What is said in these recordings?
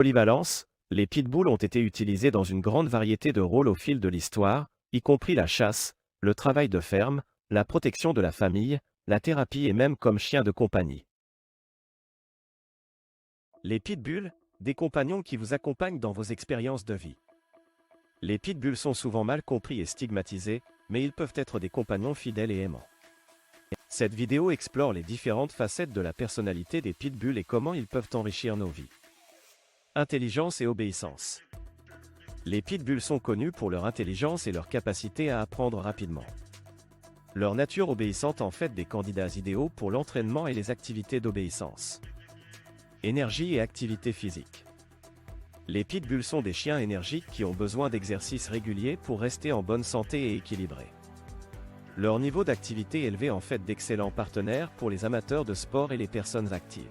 Polyvalence, les pitbulls ont été utilisés dans une grande variété de rôles au fil de l'histoire, y compris la chasse, le travail de ferme, la protection de la famille, la thérapie et même comme chiens de compagnie. Les pitbulls, des compagnons qui vous accompagnent dans vos expériences de vie. Les pitbulls sont souvent mal compris et stigmatisés, mais ils peuvent être des compagnons fidèles et aimants. Cette vidéo explore les différentes facettes de la personnalité des pitbulls et comment ils peuvent enrichir nos vies. Intelligence et obéissance. Les pitbulls sont connus pour leur intelligence et leur capacité à apprendre rapidement. Leur nature obéissante en fait des candidats idéaux pour l'entraînement et les activités d'obéissance. Énergie et activité physique. Les pitbulls sont des chiens énergiques qui ont besoin d'exercices réguliers pour rester en bonne santé et équilibrés. Leur niveau d'activité élevé en fait d'excellents partenaires pour les amateurs de sport et les personnes actives.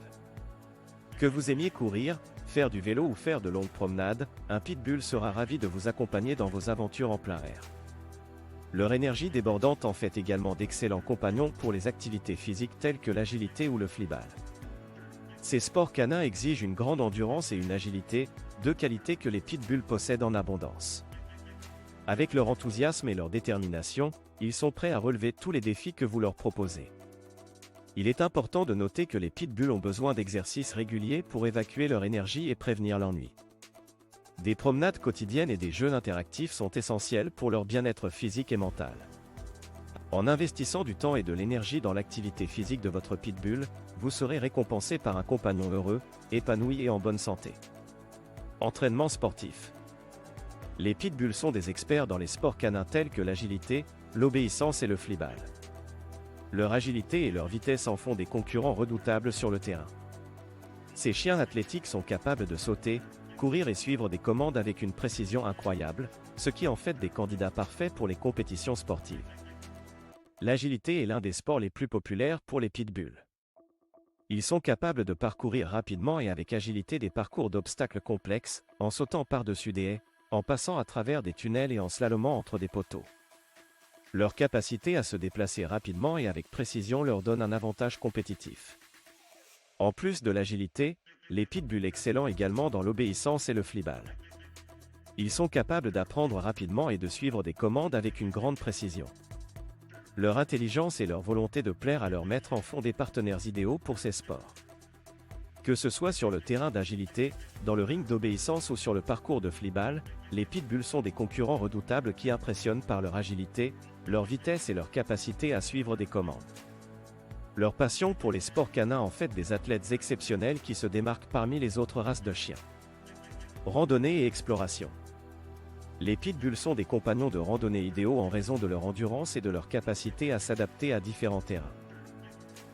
Que vous aimiez courir, faire du vélo ou faire de longues promenades, un pitbull sera ravi de vous accompagner dans vos aventures en plein air. Leur énergie débordante en fait également d'excellents compagnons pour les activités physiques telles que l'agilité ou le flyball. Ces sports canins exigent une grande endurance et une agilité, deux qualités que les pitbulls possèdent en abondance. Avec leur enthousiasme et leur détermination, ils sont prêts à relever tous les défis que vous leur proposez. Il est important de noter que les pitbulls ont besoin d'exercices réguliers pour évacuer leur énergie et prévenir l'ennui. Des promenades quotidiennes et des jeux interactifs sont essentiels pour leur bien-être physique et mental. En investissant du temps et de l'énergie dans l'activité physique de votre pitbull, vous serez récompensé par un compagnon heureux, épanoui et en bonne santé. Entraînement sportif. Les pitbulls sont des experts dans les sports canins tels que l'agilité, l'obéissance et le flyball. Leur agilité et leur vitesse en font des concurrents redoutables sur le terrain. Ces chiens athlétiques sont capables de sauter, courir et suivre des commandes avec une précision incroyable, ce qui en fait des candidats parfaits pour les compétitions sportives. L'agilité est l'un des sports les plus populaires pour les pitbulls. Ils sont capables de parcourir rapidement et avec agilité des parcours d'obstacles complexes, en sautant par-dessus des haies, en passant à travers des tunnels et en slalomant entre des poteaux. Leur capacité à se déplacer rapidement et avec précision leur donne un avantage compétitif. En plus de l'agilité, les pitbulls excellent également dans l'obéissance et le flyball. Ils sont capables d'apprendre rapidement et de suivre des commandes avec une grande précision. Leur intelligence et leur volonté de plaire à leur maître en font des partenaires idéaux pour ces sports. Que ce soit sur le terrain d'agilité, dans le ring d'obéissance ou sur le parcours de flyball, les pitbulls sont des concurrents redoutables qui impressionnent par leur agilité, leur vitesse et leur capacité à suivre des commandes. Leur passion pour les sports canins en fait des athlètes exceptionnels qui se démarquent parmi les autres races de chiens. Randonnée et exploration. Les pitbulls sont des compagnons de randonnée idéaux en raison de leur endurance et de leur capacité à s'adapter à différents terrains.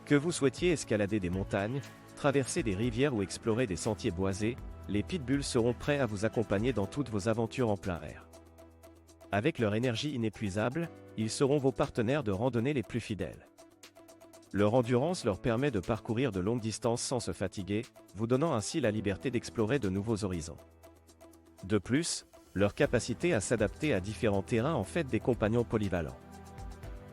Que vous souhaitiez escalader des montagnes, traverser des rivières ou explorer des sentiers boisés, les pitbulls seront prêts à vous accompagner dans toutes vos aventures en plein air. Avec leur énergie inépuisable, ils seront vos partenaires de randonnée les plus fidèles. Leur endurance leur permet de parcourir de longues distances sans se fatiguer, vous donnant ainsi la liberté d'explorer de nouveaux horizons. De plus, leur capacité à s'adapter à différents terrains en fait des compagnons polyvalents.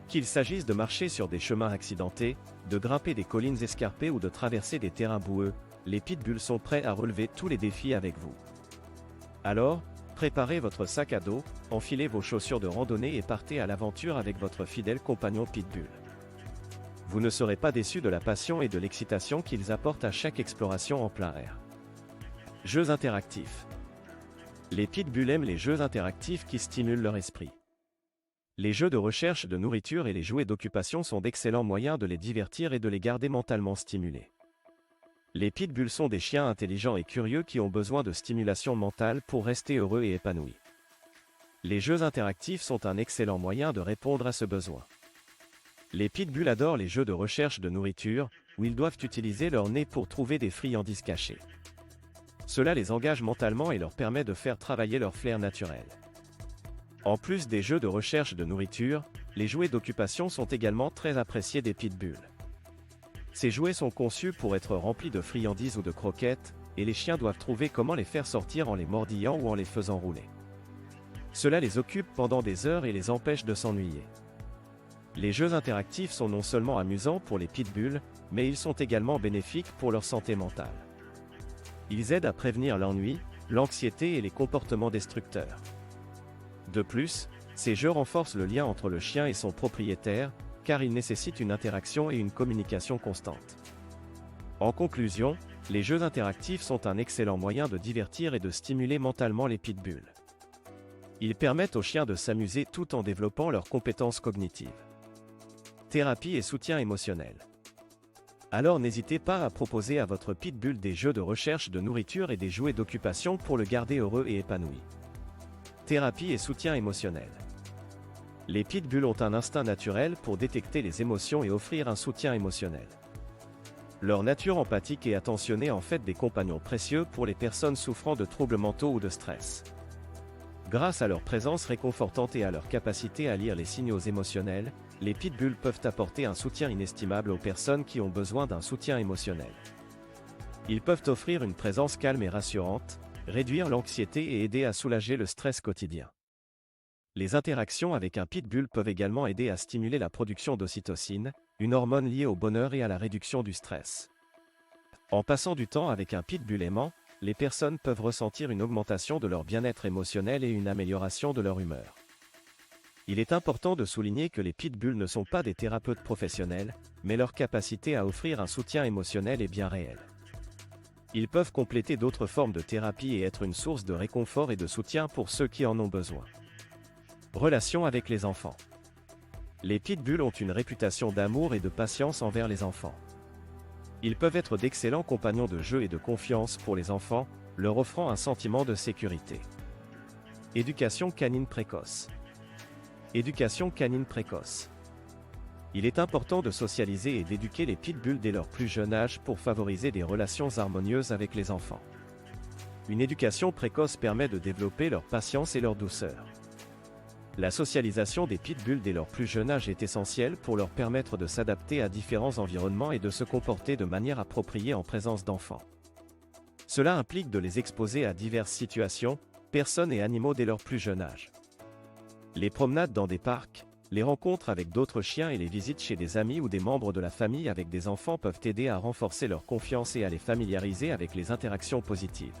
Qu'il s'agisse de marcher sur des chemins accidentés, de grimper des collines escarpées ou de traverser des terrains boueux, les pitbulls sont prêts à relever tous les défis avec vous. Alors, préparez votre sac à dos, enfilez vos chaussures de randonnée et partez à l'aventure avec votre fidèle compagnon pitbull. Vous ne serez pas déçus de la passion et de l'excitation qu'ils apportent à chaque exploration en plein air. Jeux interactifs. Les pitbulls aiment les jeux interactifs qui stimulent leur esprit. Les jeux de recherche de nourriture et les jouets d'occupation sont d'excellents moyens de les divertir et de les garder mentalement stimulés. Les pitbulls sont des chiens intelligents et curieux qui ont besoin de stimulation mentale pour rester heureux et épanouis. Les jeux interactifs sont un excellent moyen de répondre à ce besoin. Les pitbulls adorent les jeux de recherche de nourriture, où ils doivent utiliser leur nez pour trouver des friandises cachées. Cela les engage mentalement et leur permet de faire travailler leur flair naturel. En plus des jeux de recherche de nourriture, les jouets d'occupation sont également très appréciés des pitbulls. Ces jouets sont conçus pour être remplis de friandises ou de croquettes, et les chiens doivent trouver comment les faire sortir en les mordillant ou en les faisant rouler. Cela les occupe pendant des heures et les empêche de s'ennuyer. Les jeux interactifs sont non seulement amusants pour les pitbulls, mais ils sont également bénéfiques pour leur santé mentale. Ils aident à prévenir l'ennui, l'anxiété et les comportements destructeurs. De plus, ces jeux renforcent le lien entre le chien et son propriétaire, car ils nécessitent une interaction et une communication constante. En conclusion, les jeux interactifs sont un excellent moyen de divertir et de stimuler mentalement les pitbulls. Ils permettent aux chiens de s'amuser tout en développant leurs compétences cognitives. Thérapie et soutien émotionnel. Alors n'hésitez pas à proposer à votre pitbull des jeux de recherche de nourriture et des jouets d'occupation pour le garder heureux et épanoui. Thérapie et soutien émotionnel. Les pitbulls ont un instinct naturel pour détecter les émotions et offrir un soutien émotionnel. Leur nature empathique et attentionnée en fait des compagnons précieux pour les personnes souffrant de troubles mentaux ou de stress. Grâce à leur présence réconfortante et à leur capacité à lire les signaux émotionnels, les pitbulls peuvent apporter un soutien inestimable aux personnes qui ont besoin d'un soutien émotionnel. Ils peuvent offrir une présence calme et rassurante, réduire l'anxiété et aider à soulager le stress quotidien. Les interactions avec un pitbull peuvent également aider à stimuler la production d'ocytocine, une hormone liée au bonheur et à la réduction du stress. En passant du temps avec un pitbull aimant, les personnes peuvent ressentir une augmentation de leur bien-être émotionnel et une amélioration de leur humeur. Il est important de souligner que les pitbulls ne sont pas des thérapeutes professionnels, mais leur capacité à offrir un soutien émotionnel est bien réelle. Ils peuvent compléter d'autres formes de thérapie et être une source de réconfort et de soutien pour ceux qui en ont besoin. Relations avec les enfants. Les pitbulls ont une réputation d'amour et de patience envers les enfants. Ils peuvent être d'excellents compagnons de jeu et de confiance pour les enfants, leur offrant un sentiment de sécurité. Éducation canine précoce. Éducation canine précoce. Il est important de socialiser et d'éduquer les pitbulls dès leur plus jeune âge pour favoriser des relations harmonieuses avec les enfants. Une éducation précoce permet de développer leur patience et leur douceur. La socialisation des pitbulls dès leur plus jeune âge est essentielle pour leur permettre de s'adapter à différents environnements et de se comporter de manière appropriée en présence d'enfants. Cela implique de les exposer à diverses situations, personnes et animaux dès leur plus jeune âge. Les promenades dans des parcs, les rencontres avec d'autres chiens et les visites chez des amis ou des membres de la famille avec des enfants peuvent aider à renforcer leur confiance et à les familiariser avec les interactions positives.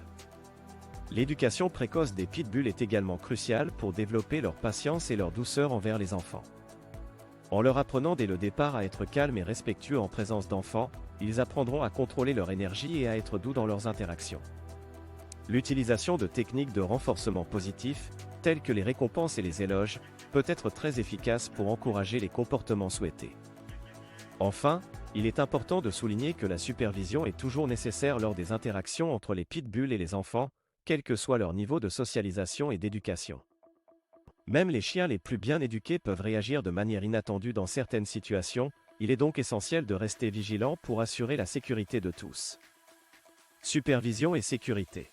L'éducation précoce des pitbulls est également cruciale pour développer leur patience et leur douceur envers les enfants. En leur apprenant dès le départ à être calmes et respectueux en présence d'enfants, ils apprendront à contrôler leur énergie et à être doux dans leurs interactions. L'utilisation de techniques de renforcement positif, telles que les récompenses et les éloges, peut être très efficace pour encourager les comportements souhaités. Enfin, il est important de souligner que la supervision est toujours nécessaire lors des interactions entre les pitbulls et les enfants, quel que soit leur niveau de socialisation et d'éducation. Même les chiens les plus bien éduqués peuvent réagir de manière inattendue dans certaines situations, il est donc essentiel de rester vigilant pour assurer la sécurité de tous. Supervision et sécurité.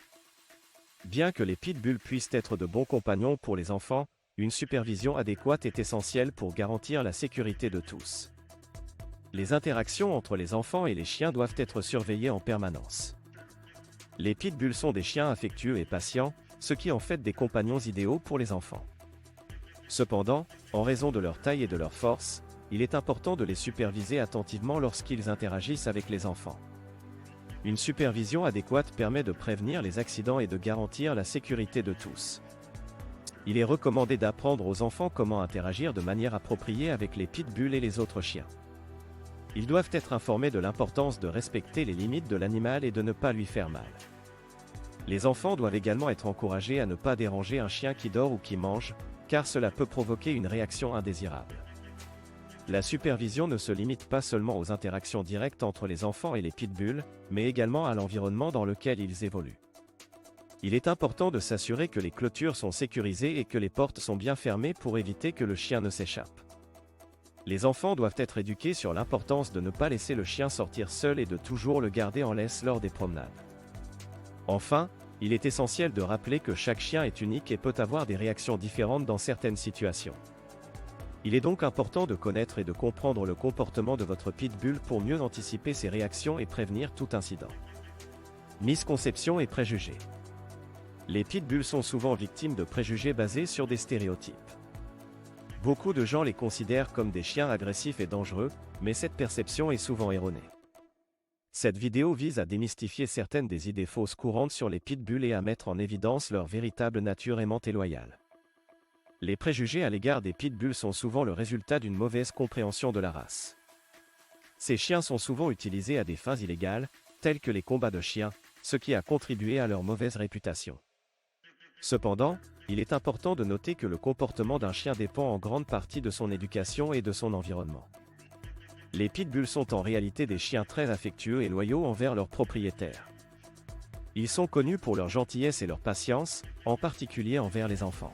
Bien que les pitbulls puissent être de bons compagnons pour les enfants, une supervision adéquate est essentielle pour garantir la sécurité de tous. Les interactions entre les enfants et les chiens doivent être surveillées en permanence. Les pitbulls sont des chiens affectueux et patients, ce qui en fait des compagnons idéaux pour les enfants. Cependant, en raison de leur taille et de leur force, il est important de les superviser attentivement lorsqu'ils interagissent avec les enfants. Une supervision adéquate permet de prévenir les accidents et de garantir la sécurité de tous. Il est recommandé d'apprendre aux enfants comment interagir de manière appropriée avec les pitbulls et les autres chiens. Ils doivent être informés de l'importance de respecter les limites de l'animal et de ne pas lui faire mal. Les enfants doivent également être encouragés à ne pas déranger un chien qui dort ou qui mange, car cela peut provoquer une réaction indésirable. La supervision ne se limite pas seulement aux interactions directes entre les enfants et les pitbulls, mais également à l'environnement dans lequel ils évoluent. Il est important de s'assurer que les clôtures sont sécurisées et que les portes sont bien fermées pour éviter que le chien ne s'échappe. Les enfants doivent être éduqués sur l'importance de ne pas laisser le chien sortir seul et de toujours le garder en laisse lors des promenades. Enfin, il est essentiel de rappeler que chaque chien est unique et peut avoir des réactions différentes dans certaines situations. Il est donc important de connaître et de comprendre le comportement de votre pitbull pour mieux anticiper ses réactions et prévenir tout incident. Misconceptions et préjugés. Les pitbulls sont souvent victimes de préjugés basés sur des stéréotypes. Beaucoup de gens les considèrent comme des chiens agressifs et dangereux, mais cette perception est souvent erronée. Cette vidéo vise à démystifier certaines des idées fausses courantes sur les pitbulls et à mettre en évidence leur véritable nature aimante et loyale. Les préjugés à l'égard des pitbulls sont souvent le résultat d'une mauvaise compréhension de la race. Ces chiens sont souvent utilisés à des fins illégales, telles que les combats de chiens, ce qui a contribué à leur mauvaise réputation. Cependant, il est important de noter que le comportement d'un chien dépend en grande partie de son éducation et de son environnement. Les pitbulls sont en réalité des chiens très affectueux et loyaux envers leurs propriétaires. Ils sont connus pour leur gentillesse et leur patience, en particulier envers les enfants.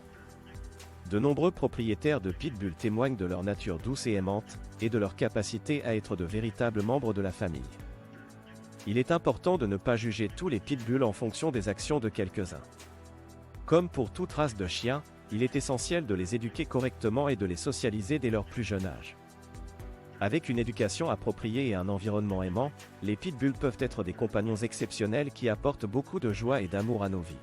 De nombreux propriétaires de pitbulls témoignent de leur nature douce et aimante, et de leur capacité à être de véritables membres de la famille. Il est important de ne pas juger tous les pitbulls en fonction des actions de quelques-uns. Comme pour toute race de chiens, il est essentiel de les éduquer correctement et de les socialiser dès leur plus jeune âge. Avec une éducation appropriée et un environnement aimant, les pitbulls peuvent être des compagnons exceptionnels qui apportent beaucoup de joie et d'amour à nos vies.